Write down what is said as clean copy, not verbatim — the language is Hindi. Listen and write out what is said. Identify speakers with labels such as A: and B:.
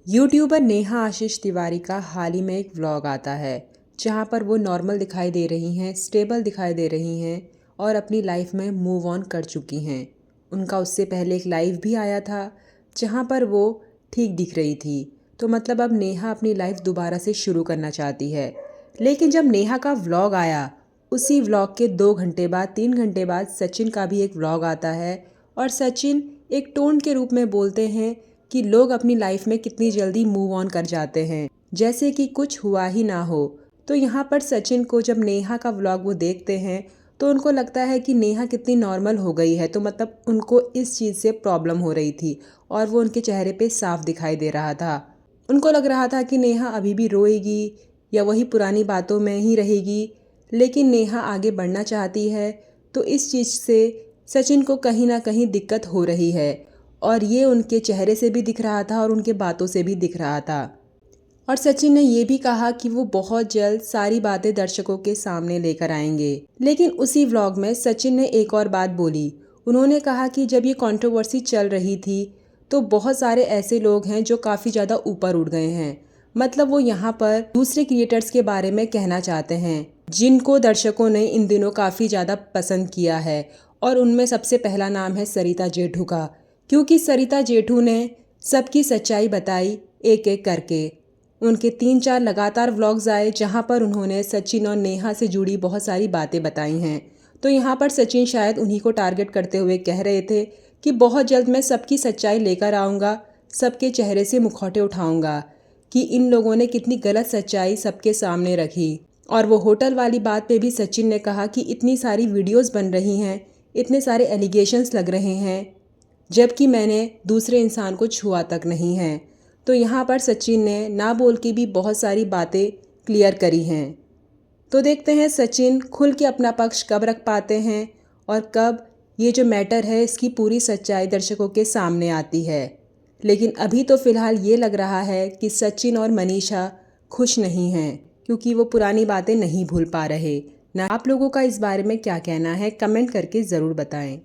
A: यूट्यूबर नेहा आशीष तिवारी का हाल ही में एक व्लॉग आता है जहां पर वो नॉर्मल दिखाई दे रही हैं, स्टेबल दिखाई दे रही हैं और अपनी लाइफ में मूव ऑन कर चुकी हैं। उनका उससे पहले एक लाइव भी आया था जहां पर वो ठीक दिख रही थी। तो मतलब अब नेहा अपनी लाइफ दोबारा से शुरू करना चाहती है। लेकिन जब नेहा का व्लॉग आया, उसी व्लॉग के 2 घंटे बाद 3 घंटे बाद सचिन का भी एक व्लॉग आता है और सचिन एक टोन के रूप में बोलते हैं कि लोग अपनी लाइफ में कितनी जल्दी मूव ऑन कर जाते हैं, जैसे कि कुछ हुआ ही ना हो। तो यहाँ पर सचिन को जब नेहा का व्लॉग वो देखते हैं तो उनको लगता है कि नेहा कितनी नॉर्मल हो गई है। तो मतलब उनको इस चीज़ से प्रॉब्लम हो रही थी और वो उनके चेहरे पे साफ दिखाई दे रहा था। उनको लग रहा था कि नेहा अभी भी रोएगी या वही पुरानी बातों में ही रहेगी, लेकिन नेहा आगे बढ़ना चाहती है। तो इस चीज़ से सचिन को कहीं ना कहीं दिक्कत हो रही है और ये उनके चेहरे से भी दिख रहा था और उनके बातों से भी दिख रहा था। और सचिन ने ये भी कहा कि वो बहुत जल्द सारी बातें दर्शकों के सामने लेकर आएंगे। लेकिन उसी व्लॉग में सचिन ने एक और बात बोली। उन्होंने कहा कि जब ये कंट्रोवर्सी चल रही थी तो बहुत सारे ऐसे लोग हैं जो काफ़ी ज़्यादा ऊपर उठ गए हैं। मतलब वो यहाँ पर दूसरे क्रिएटर्स के बारे में कहना चाहते हैं जिनको दर्शकों ने इन दिनों काफ़ी ज़्यादा पसंद किया है। और उनमें सबसे पहला नाम है सरिता जेठू का, क्योंकि सरिता जेठू ने सबकी सच्चाई बताई एक एक करके। उनके 3-4 लगातार व्लॉग्स आए जहां पर उन्होंने सचिन और नेहा से जुड़ी बहुत सारी बातें बताई हैं। तो यहाँ पर सचिन शायद उन्हीं को टारगेट करते हुए कह रहे थे कि बहुत जल्द मैं सबकी सच्चाई लेकर आऊँगा, सबके चेहरे से मुखौटे उठाऊँगा कि इन लोगों ने कितनी गलत सच्चाई सबके सामने रखी। और वो होटल वाली बात पे भी सचिन ने कहा कि इतनी सारी वीडियोस बन रही हैं, इतने सारे एलिगेशंस लग रहे हैं, जबकि मैंने दूसरे इंसान को छुआ तक नहीं है। तो यहाँ पर सचिन ने ना बोल के भी बहुत सारी बातें क्लियर करी हैं। तो देखते हैं सचिन खुल के अपना पक्ष कब रख पाते हैं और कब ये जो मैटर है इसकी पूरी सच्चाई दर्शकों के सामने आती है। लेकिन अभी तो फ़िलहाल ये लग रहा है कि सचिन और मनीषा खुश नहीं हैं, क्योंकि वो पुरानी बातें नहीं भूल पा रहे ना। आप लोगों का इस बारे में क्या कहना है, कमेंट करके ज़रूर बताएं।